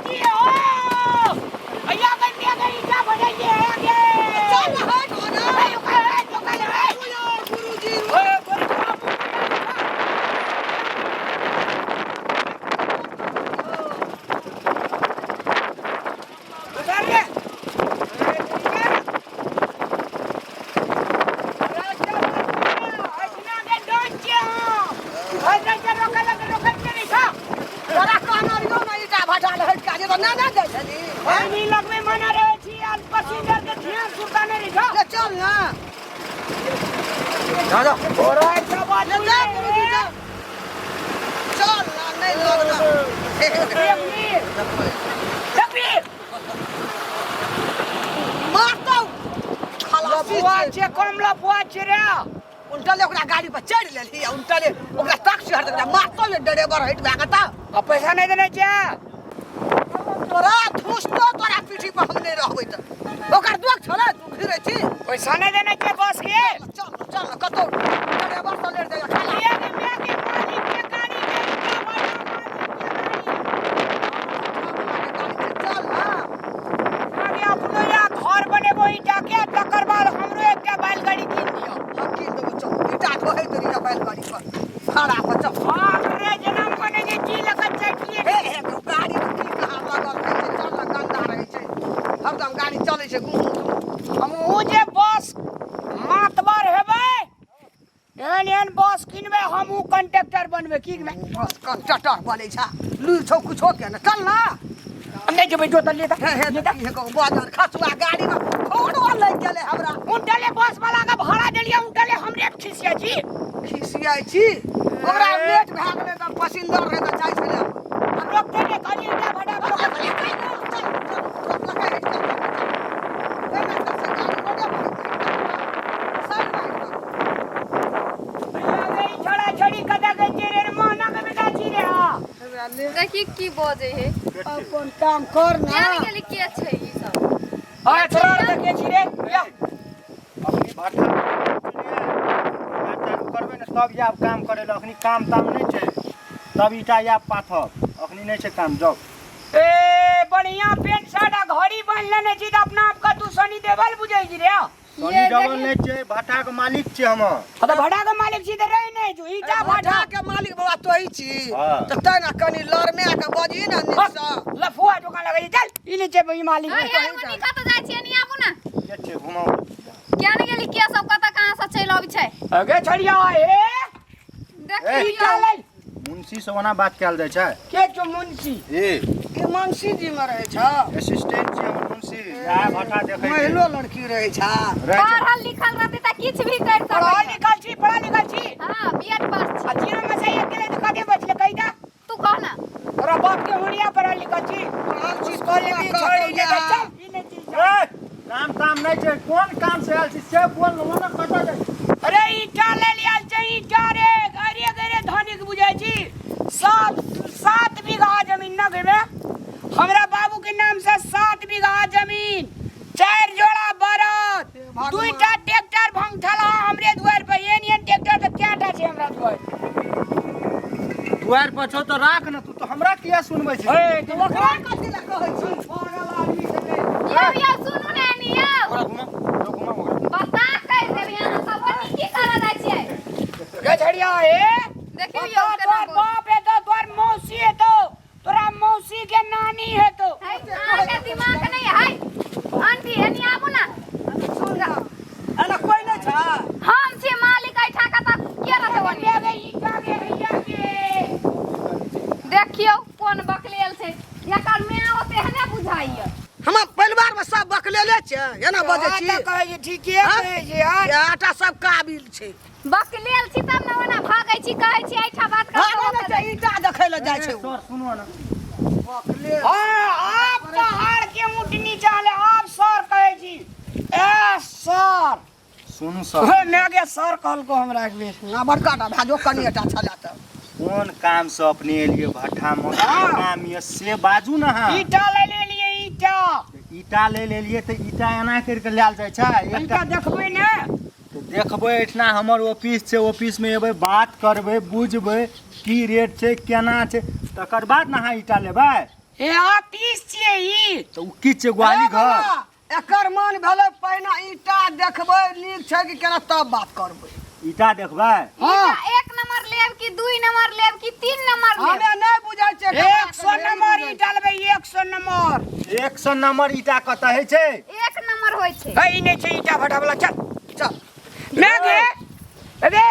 जी हो भैया कन्या गई क्या बनाइए आगे चल हट हो ना गुरुजी उधर ले ना ना दे छली पानी लगवे मना रहे छी आज पैसेंजर के ध्यान सुता नहीं लिखा ले चल ना जा और ऐसा बात नहीं है गुरुजी चल ना नहीं लगना तकबीर मार तो खलासी छे कमला बुआ छे रे उल्टा ले ओकरा गाड़ी पर चढ़ लेली उल्टा ले ओकरा तक से हट मार तो ले ड्राइवर हट भागता अब पैसा नहीं देने छे तोरा धुस्तो तोरा पीठी पर हम नहीं रहबै त ओकर दुख छले तू फिरै छी पैसा नहीं देने के बस के चल चल कतो ड्राइवर तो ले दे खाली के मालिक के गाड़ी के चल ना आगे अपनो या घर बनेबो ईटा के तकर बाद हमरो एकटा बैलगाड़ी कीन दियो हम कीन देबो चल ईटा ढोहे तोरी का बैलगाड़ी पर खड़ा पर चल हां रे जन्म बने के जी लगत चटिए हे गाड़ी हरदम गाड़ी चले छे हम उ जे बस मातबर हेबे एहन बस किनबे हम उ कंडक्टर बनबे की में बस कंडक्टर बनै छ लू छौ कुछो के न चल ना नहीं जेबै जो तले त हे को बाजार खसुआ गाड़ी में फोड़वा लग गेले हमरा उनटले बस वाला का भाड़ा देलिए उनटले हमरे खिसिया छी ओकरा लेट भ गेले त पैसेंजर रे त जाय छले हम लोग के कनी इटा भाड़ा देखी की बजे है अपन काम कर ना यानी के लिए के छै ई सब हां थोड़ा देखे छी रे या अपनी भाटा करबे न सब या काम करे ल अखनी काम ताम नहीं छै तब ईटा या पाथब अखनी नहीं छै काम जाओ ए बढ़िया पेंट साड़ा घड़ी बन लेने छी त अपना आप का तू सनी देवल बुझै छी रे सनी डबल नहीं छै भाटा के मालिक छी हम त भाड़ा के मालिक छी त रही नहीं जो ईटा भाड़ा के मालिक बाबा तोही छी त तै ना कनी लरमे के बजी ना निसा लफुआ दुकान लगै चल ई नीचे ई मालिक हां मनी कत जाय छी नहीं आबू ना के छै घुमाओ क्या नहीं गेली के सब कत कहां से चल आबै छै अगे छड़िया ए देखियो मुंशी से ओना बात कैल जाय छै के जो मुंशी ए मुंशी जी में रहे छ असिस्टेंट छी हमर मुंशी या भाटा देखै महिलो लड़की रहे छ पढ़ल लिखल रहते त किछ भी कर सकय पढ़ा लिखल छी हां बीएड पास छी आ जीरो में से अकेले तो कदे बचले कहिदा तू कह ना तोरा बाप के हुड़िया पढ़ा लिखल छी कॉलेज छोड़ के चल ई नहीं चीज काम काम नहीं छै कोन काम से आयल छी से बोल लो ना कत जाय अरे ईटा ले लिया छै ईटा रे गरे धनिक बुझै छी 7 बीघा जमीन न गबे हमरा बाबू के नाम से 7 बीघा जमीन 4 जोड़ा बरद 2टा ट्रैक्टर भंगठला हमरे द्वार पे एनियन ट्रैक्टर त क्याटा छै हमरा द्वार द्वार पर छौ तो राख न तू तो हमरा किया सुनबै छी ए तू ओकरा कथि ला कहै छी पागल आदमी सब ये सुनू ने निया घुमा बता कह देबे यहाँ सब की कर रहल छियै गे छड़िया ए देखियो यो केना तोर बाप है तो तोर मौसी है तो तोरा मौसी के नानी है तो आगे दिमाग नहीं है आंटी एनी आबू ना सुन जा अरे कोई नहीं छ हम छी मालिक ऐठा का त के रहते ओनी ले गई ईटा के भैया के देखियो कोन बकलेल छै एकर में ओते हने बुझाइय हम परिवार में सब बकलेले छै एना बजै छी आटा कहै ठीक है कहै छी यार आटा सब काबिल छै बकलेल छी तब न ओना भागै छी कहै छी ऐठा बात कर ईटा देखै ल जाय छै सर सुनो ना बकलेल हां आप पहाड़ के मुटनी चाले आप सर कहै छी ए सर सुन सर मैं के सर कहल को हमरा के ना बड़का टा भाजो कनिटा छला त कोन काम से अपने लिए भट्ठा में काम ये से बाजू ना हां ईटा ले लिए ईटा ईटा ले लिए तो ईटा एना करके लेल जाय छै एकटा देखबै ने तो देखबै एठना हमर ऑफिस छै ऑफिस में एबै बात करबै बुझबै की रेट छै केना छै तकर बाद ना ईटा लेबै ए आर्टिस्ट छियै ई तो उ की छै ग्वाली घर एकर मन भेलै पहिने ईटा देखबै नीक छै कि केना तब बात करबै ईटा देखबै हां एक नंबर लेब कि 2 नंबर लेब कि 3 नंबर लेब हमे नहि बुझै छै 100 नंबर ईटा लेबै 100 नंबर 100 नंबर ईटा कतऽ होइ छै एक नंबर होइ छै ई नहि छै ईटा भटा वाला चल मैं गे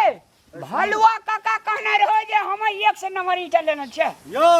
भलुआ काका कहने रहो जे हम 100 नंबर ईटा लेना छै यौ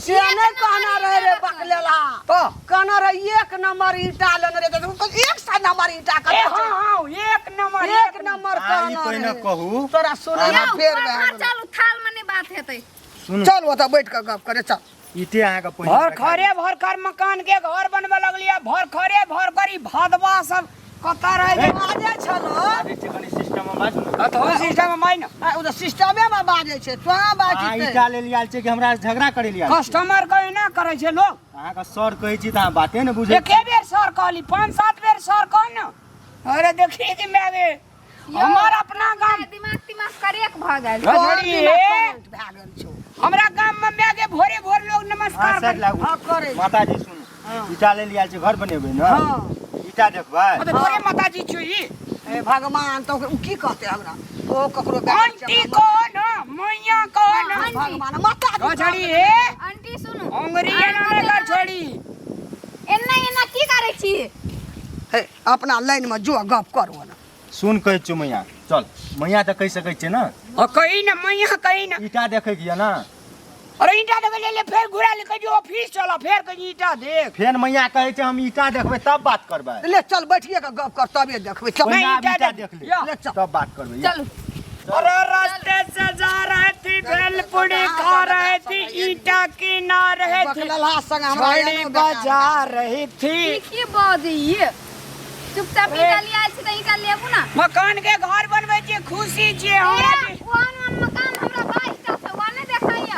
से नहीं कहना रहे रे बकलेला तो कहना रहे 1 नंबर ईटा लेने रे तो 100 नंबर ईटा कर हां 1 नंबर ई पहिने कहू तोरा सुनै ना फेर चल थाल मने बात हेतै सुन चल ओता बैठ के गप करे चल ईटे अहाँ के पहिने भर खर मकान के घर बनबे लगलिया भर करी भादवा सब कता रहे बाजे छलो बाजे छै कनी सिस्टम में बाजू ना तो सिस्टम में माइन ओ तो सिस्टमे में बाजे छै तो बाजी ईटा ले लियाल छै कि हमरा झगड़ा करे लियाल कस्टमर कहीं ना करे छै लोग अहाँ के सर कहै छी त अहाँ बाते ने बुझै एके बेर सर कहली 5-7 बेर सर कह न अरे देखिए कि मैं गे हमार अपना गांव दिमाग करेक भ गेल हमरा गांव में मैं गे भोरे लोग नमस्कार करे माता जी सुन ईटा ले लियाल छै घर बनेबै न ईटा देखबै तो तोरे माता जी छी ए भगवान तो की कहते हमरा ओ ककरो आंटी को न मैया को न भगवान माता जी छोड़ी हे आंटी सुनु अंगरी एना का छोड़ी एना की करै छी हे अपना लाइन में जो गप करो ना सुन कहै छु मैया चल मैया त कहि सकै छै न कही न मैया कही न ईटा देखै किया ना अरे ईटा देख ले फिर घुरा ले जो ऑफिस चला फिर कहीं ईटा देख फेर मैया कहै छै हम ईटा देखबै तब बात करबै ले चल बैठिए के गप कर तबे देखबै चल मैं ईटा देख ले चल तब बात करबै चलो अरे रास्ते से जा रहे थी भेलपुरी खा रहे थी ईटा की ना रहे थी छोड़ी बजा रही थी की बात ये चुपचाप ईटा लिया छी त ईटा लेबू ना मकान के घर बनबै छी खुशी छी हमरा वन मकान हमरा 22 टा से वन देखाइया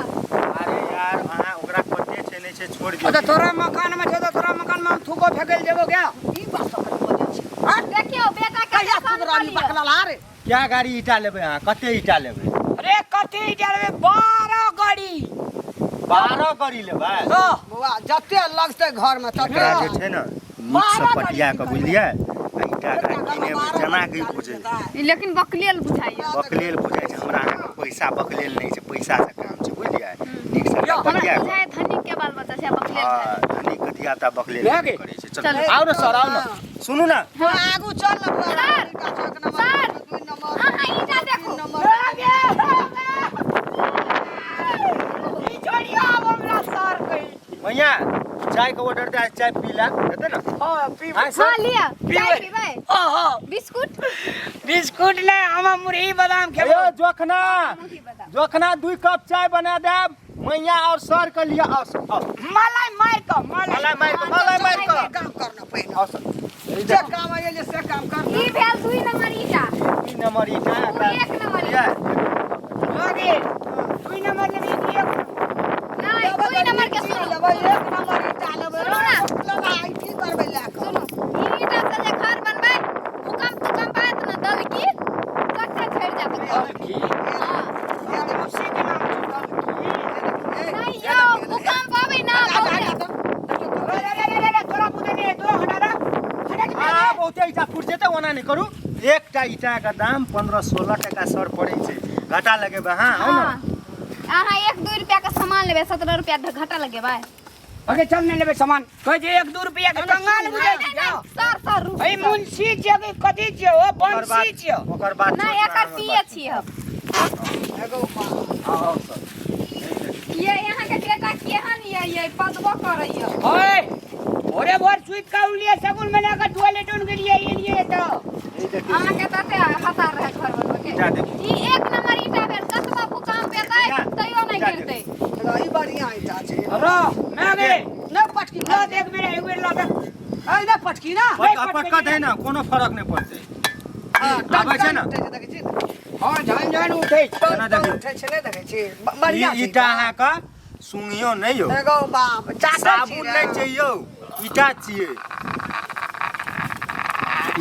अरे यार अहाँ ओकरा पते छै नै छै छोड़ दियौ अच्छा तोरा मकान में छै तो तोरा मकान में थूको फेकल देबो क्या ई बात सब बोलै छी हां देखियो बेटा के कहिया सुधराली बकला रे क्या गाड़ी ईटा लेबै अहाँ कते ईटा लेबै अरे कते ईटा लेबै 12 गाड़ी 12 गाड़ी लेबै बौआ जते लगते घर में तते एकरा जे छै न नीक से पटिया के बुझलियै ईटा का किने जना के बुझै लेकिन बकलेल बुझाइया बकलेल बुझाइ छै हमरा अहाँ के पैसा बकलेल नहीं छै पैसा से काम छै बुझलियै नीक से पटिया बुझाय धनिक के बाल बच्चा से बकलेल हां धनिक के दिया ता बकलेल लेगे। करे छै चल आओ न सर आओ न सुनू ना आगू चल ना सर 2 नंबर अहाँ ईटा देखो ई छोड़िया हमरा सर कही भैया चाय का ऑर्डर दे चाय पीला हेतै न हां पी हां हां लिया चाय पीबै। पीबै हां बिस्कुट बिस्कुट ने हम मुरही बादाम खेबो ए जोखना 2 कप चाय बना देब मैया और सर के लिए आओ मलाई मार के मलाई मार के काम करना पहिने आओ सर जे काम आइले जे से काम कर ई भेल 2 नंबर ईटा 3 नंबर ईटा 1 नंबर ईटा लगे 2 नंबर लेबी कि नहीं 2 नंबर के सुनो लेबै 1 नंबर ईटा लेबै लड़ाई की करबै लाके सुनो ईटा से जे घर बनबै भूकंप आयत न दलकी कते झड़ जात की ये उसी के नाम से नहीं यो भूकंप आबै ना तोरा बुझे नहीं तोरा हटारा आ बहुते ईटा फुट जेतै ओना नहीं करू एकटा ईटा का दाम 15-16 टका सर पड़ै छै घाटा लगेबै हां आओ न अहाँ 1-2 रुपया का सामान लेबै 17 रुपया घाटा लगेबै अगे चल नहीं लेबै सामान कह जे 1-2 रुपया के कंगाल बुझै छी सर ए मुंशी जगह कथि छै ओ बंसी छै ओकर बाद नहीं एकर पिए छी हम एगो आओ सर ये यहाँ के बेटा केहन ये पदबो करैया ओए ओरे भर सुइत का उलिया सगुन में लगा टॉयलेट उन के लिए ये तो अहाँ के तते हतार रहे घर बनबे के ईटा देखी ई 1 नंबर ईटा भेल कतबा भूकंप एतै तइयो नहीं गिरतै ई बढ़िया ईटा छै रो मैं गे न पटकी ला देख मेरे एक बेर ला दे ए न पटकी ना पटका है ना कोनो फर्क नहीं पड़तै आबै छै ना हां झन उठै केना देखियो उठै छै नै देखै छी बढ़िया ईटा अहाँ का सुंगियो नहीं हो एगो बाप चाटा साबुन नहीं चाहिए ईटा चाहिए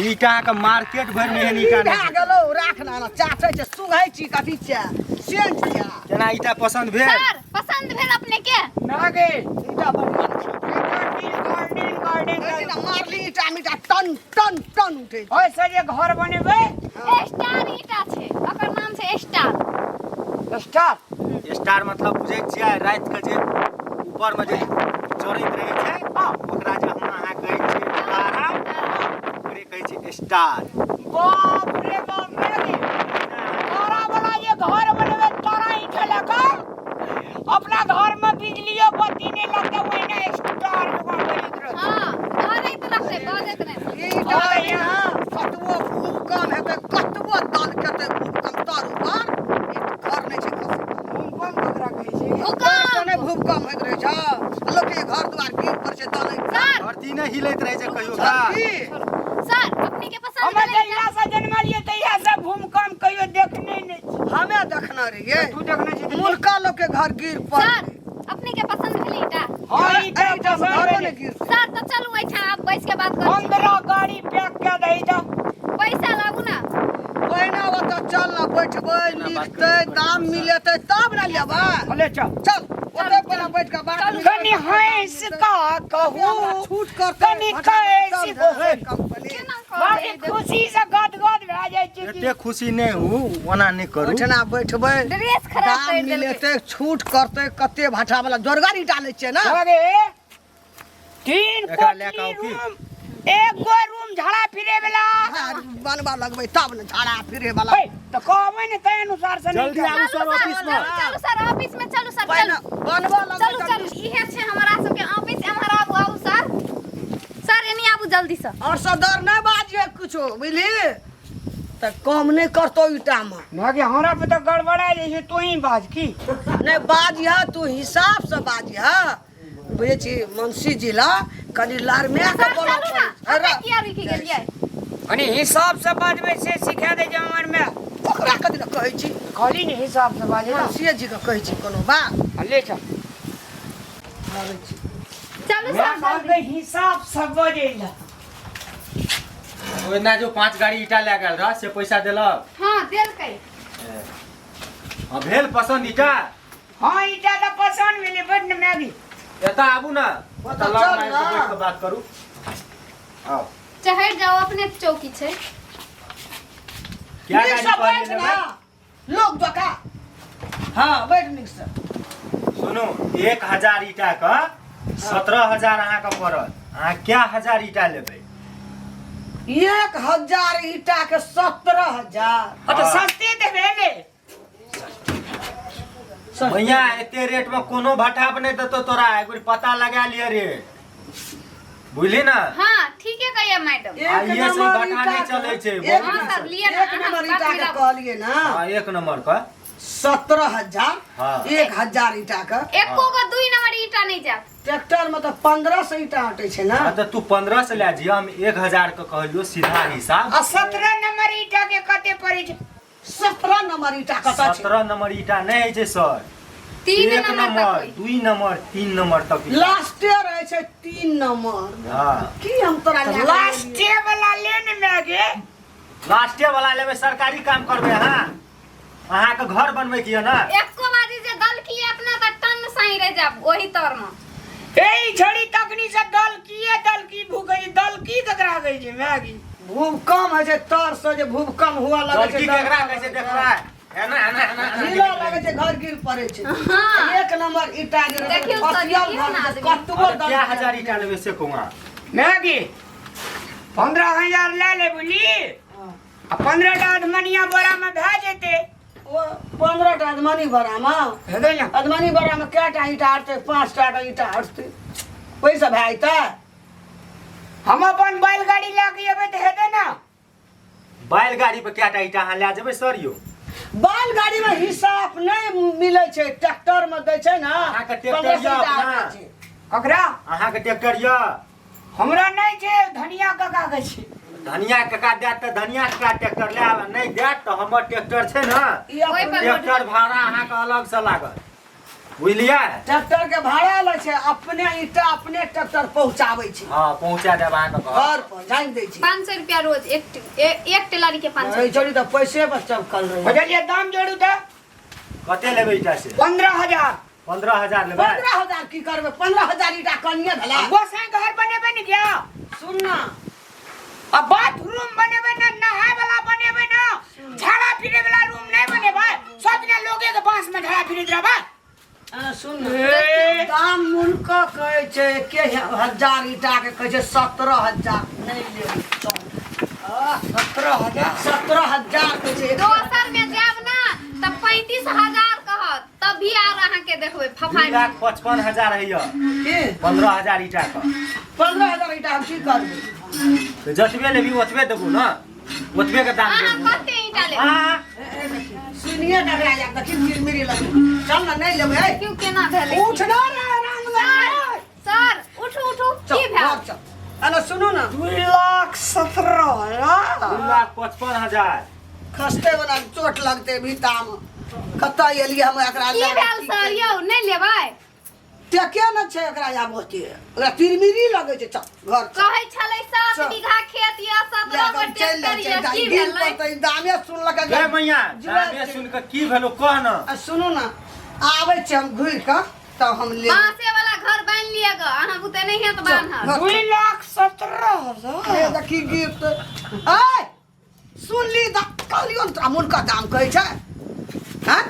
ईटा का मार्केट भर में ईटा नहीं गेलो राख ना चाटे छै सुघै छी कथि छै सेंट छै केना ईटा पसंद भेल सर पसंद भेल अपने के ना गे ईटा बढ़िया मारली ईटा मीटा टन टन टन उठे ओए से जे घर बनेबे स्टार ईटा छै ओकर नाम छै स्टार स्टार मतलब बुझै छियै रात के जे ऊपर में जे चढ़ैत रहै छै ओकरा जे हम अहाँ कहै छियै तारा ओकरे कहै छै स्टार। बाप रे बाप रे तारा वाला ये घर बनेबे तारा ईटा लगा अपना घर में बिजलियो बत्ती नहीं लगते हुए ना स्टार दुकान बनित रह हां घरे त रखले बजत नहीं ई डर यहां कतबो भूकंप हेबे कतबो दल केते भूकंप तार ऊपर एक घर नहीं छै भूकंप ककरा कहै छै भूकंप ने भूकंप होइत रहे छै लोग के घर द्वार गिर पर से दल सर धरती ने हिलैत रहै छै कहियो का सर अपने के पसंद हम जहिया से जन्मलिए तहिया से भूकंप कहियो देखने नहीं हमें देखना रहिए तू देखने छी मुल्का लोग के घर गिर पर सर अपने के पसंद भेलै ईटा हां ईटा घरो ने गिर सर तो चलू एठा आप बैठ के बात कर 15 गाड़ी पैक के दई त पैसा लागू ना पहिना ओत चल ना बैठबै लिखतै दाम मिलेतै तब ना लेबा भले चल ओते पर बैठ के बात कनी हंस का कहू छूट करते कनी कैसी कंपनी बड़ी खुशी से गदगद भ जाय छी एते खुशी नहीं हूँ ओना नहीं करू ओठना बैठबै ड्रेस खराब दाम कर देलकै मिलेतै छूट करतै कते भाटा वाला जोरगारी डालै छै ना अरे तीन एकरा ले के आउ की? रूम एक गो रूम झाड़ा फिरे वाला बनवा लगबै तब न झाड़ा फिरे वाला त कहबै ने तै अनुसार से जल्दी आबू सर ऑफिस में चलू सर ऑफिस में चलू सर पहिने चलू बनवा लगबै चलू चलू इहे छै हमरा सबके ऑफिस एम्हर आबू आबू सर एनी आबू जल्दी से और सदर न बाजिए कुछो बुझली त कम नहीं करतो ईटा में ना कि हमरा पे त गड़बड़ा जाइ छै तू ही बाज की नहीं बाजिया तू हिसाब से बाजिया बुझे छी मुंशी जिला कनी लारमे के बोला अरे किया लिखि गेलियै कनी हिसाब से बाजबै से सिखा दे जमर में ओकरा कथि न कहै छी खाली ने हिसाब से बाजे ना मुंशी जी के कहै छी कोनो बात ले चल आबै छी चलू मैं सर बाजबै हिसाब से बजेला ओना जो 5 गाड़ी ईटा ले गेल रह से पैसा देलक हां देलकै अब भेल पसंद ईटा हां ईटा त पसंद भेलै बड न मैगी एता आबू ना ओतऽ लग चल लाइन ना। से बैठ के बात करू आओ चढ़ जाओ अपने चौकी छै क्या नीक गाड़ी से पर बैठ लेबै ना लोग जका हां बैठ नीक से सुनो 1000 ईटा का 17000 अहाँ का पड़त अहाँ क्या 1000 ईटा लेबै 1000 ईटा के 17000 तो सस्ते देबे ले भैया एते रेट में कोनो भटाप नहीं देतो तोरा एक बार पता लगा लिया रे बुझली ना हां ठीक है कहिए मैडम आइए से भटा नहीं चले छे हां सर लिए ना एक नंबर ईटा के कहलिए ना हां एक नंबर का 17000 हाँ। 1000 ईटा का एको को 2 नंबर ईटा नहीं जा ट्रैक्टर में तो 1500 ईटा हटे छै ना हां तो तू 15 से ले जिया हम 1000 का कहलियो सीधा हिसाब आ 17 नंबर ईटा के कते पड़ै छै 17 नंबर ईटा कत छै 17 नंबर ईटा नहीं है छे सर 3 1 नंबर 2 नंबर 3 नंबर तक लास्टे रहे छै 3 नंबर हां की हम तोरा लास्टे वाला लेन में गे लास्टे वाला लेबे सरकारी काम करबे हां अहाँ के घर बनबै किया ना एको बाजी जे दल की अपना त टन सही रह जाब ओही तर में एई झड़ी तकनी से दल की भूगई दल की ककरा गई छै मैगी भूकंप है छै तर से जे भूकंप हुआ लगे छै लड़की केकरा कैसे देख रहा है ना नीला लगे छै घर गिर पड़े छै हां एक नंबर ईटा गिर देखियो तो देखियो ना आदमी। कतबो दल क्या 1000 ईटा लेबे से कहूँ मैगी 15000 ले ले बुली आ 15 टा अधमनिया बोरा में भे जेते ओ 15 टा अधमनी बोरा में हेबे ना अधमनी बोरा में केटा ईटा हटते 5 टा ईटा हटते पैसा भे आइता हम अपन बैलगाड़ी लेके एबे त हेते ना बैलगाड़ी पे क्या टा ईटा अहाँ ले जेबै सर यो बैलगाड़ी में हिसाब नहीं मिले छै ट्रैक्टर में दै छै ना अहाँ के ट्रैक्टर या अपना ककरा अहाँ के ट्रैक्टर या हमरा नहीं छै धनिया कका के छै धनिया कका देत त धनिया का ट्रैक्टर ले आब नहीं देत त हमर ट्रैक्टर छै ना ओइ पर ट्रैक्टर भाड़ा अहाँ के अलग से लागत बुझलिए ट्रैक्टर के भाड़ा ले छै अपने ईटा अपने ट्रैक्टर पहुंचाबै छै हां पहुंचा देब अहाँ के घर घर पर जान दै छै 500 रुपया रोज एक टेलरी के 500 ए छोड़ी त पैसे बस चमकल रहे बजलिए दाम जोड़ू त कते लेबै ईटा से 15000 15,000 लेबै 15,000 की करबे 15,000 ईटा कनिए भला गोसाई घर बनेबे न क्या सुन ना अब बाथरूम बनेबे न नहाय वाला बनेबे न झाड़ा फिरे वाला रूम नहीं बनेबे सब ने लोगे के बांस में झाड़ा फिरत रहबे सुन ना दाम मुल्क कहै छै 1,000 ईटा के कहै छै 17,000 नहीं ले 17,000 के छै दोसर में जाब ना तब 35,000 कहत तब भी आर अहाँ के देखबे फफाई 2,55,000 है ये की 15,000 ईटा का 15,000 ईटा हम की करबै तो जतबे लेबी ओतबे देबू ना ओतबे के दाम अहाँ देबू कते ईटा लेब हां सुनिए डगरा जा देखी मिरमिरी लगे चल ना नहीं लेबै क्यों केना भेलै उठ ना रे रामला सर उठू उठू की भेल अरे सुनो ना 2,17,000 2,55,000 खस्ते वाला चोट लगते भीता में कत एलिए हम एकरा की भेल सर यौ नहीं लेबै ते के न छै एकरा आबोते ओकरा तिरमिरी लगे छै चल घर चल कहै छलै 7 बीघा खेत या 17 गो ट्रैक्टर या की भेलै दामे सुनलक गे मैया दामे सुन के की भेलो कह न सुनो ना आबै छै हम घुर के तब हम ले बांसे वाला घर बांध लिया ग अहाँ बुते नहीं है तो बांध 2,17,000 देखी गिफ्ट ऐ सुन ली कहलियो न अमूल का दाम कहै छै हैं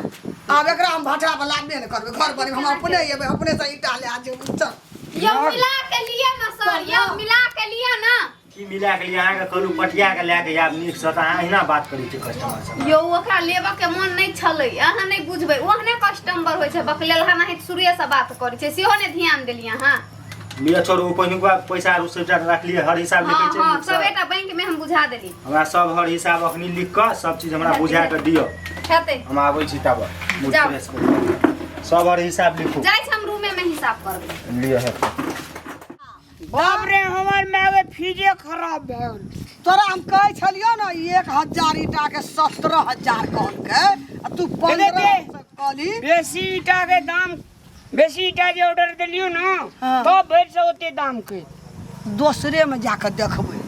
अब एकरा हम भाटा पर लाबे न करबै घर पर हम अपने एबै अपने से ईटा ले आ जेबै चल यौ मिला के लिए ना सर यौ मिला के लिए ना की मिला के लिए अहाँ के कहलू पटिया के लेके आब नीक से अहाँ अहिना बात करै छी कस्टमर से यौ ओकरा लेबा के मन नहीं छलै अहाँ नहीं बुझबै ओहने कस्टमर होय छै बकलेल हम नहीं शुरुए से बात करै छै सेहो ने ध्यान देलिए हां मिया छोड़ू पहिनुका पैसा रु सेटा रख लिए हर हिसाब लिखै छै हां सब एटा बैंक में हम बुझा देली हमरा सब हर हिसाब अखनी लिख के सब चीज हमरा बुझा के दियो हेतै हम आबै छी तब जाओ। सब हर हिसाब लिखू जाय छै हम रूमे में हिसाब करबै लियो है बाप रे हमर माय फीजे खराब भेल तोरा हम कहै छलियो न 1,000 ईटा के 17,000 कहलकै आ तू 15 कहली बेसी ईटा के दाम बेसी ईटा जे ऑर्डर देलियो ना हाँ। तो भर से ओते दाम के दोसरे में जाके देखबै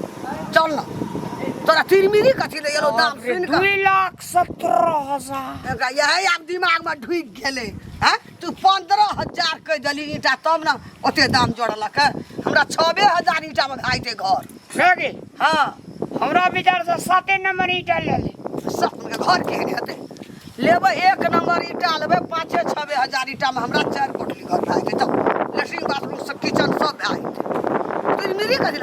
चल न तोरा तिरमिरी कथी ले एलो दाम सुन के 2,17,000 एकरा यही आब दिमाग में ढुक गेलै हैं तू 15,000 कह देली ईटा तब न ओते दाम जोड़लक हमरा 6,000 ईटा में घाइते घर सके हाँ हमरा विचार से 7 नंबर ईटा ले ले सब घर केहन हेतै लेबै 1 नंबर ईटा लेबै 5-6,000 ईटा में हमरा 4 कोठली घर भए जेतै चल लेट्रिन बाथरूम सब किचन सब भए जेतै तिरमिरी कथी ले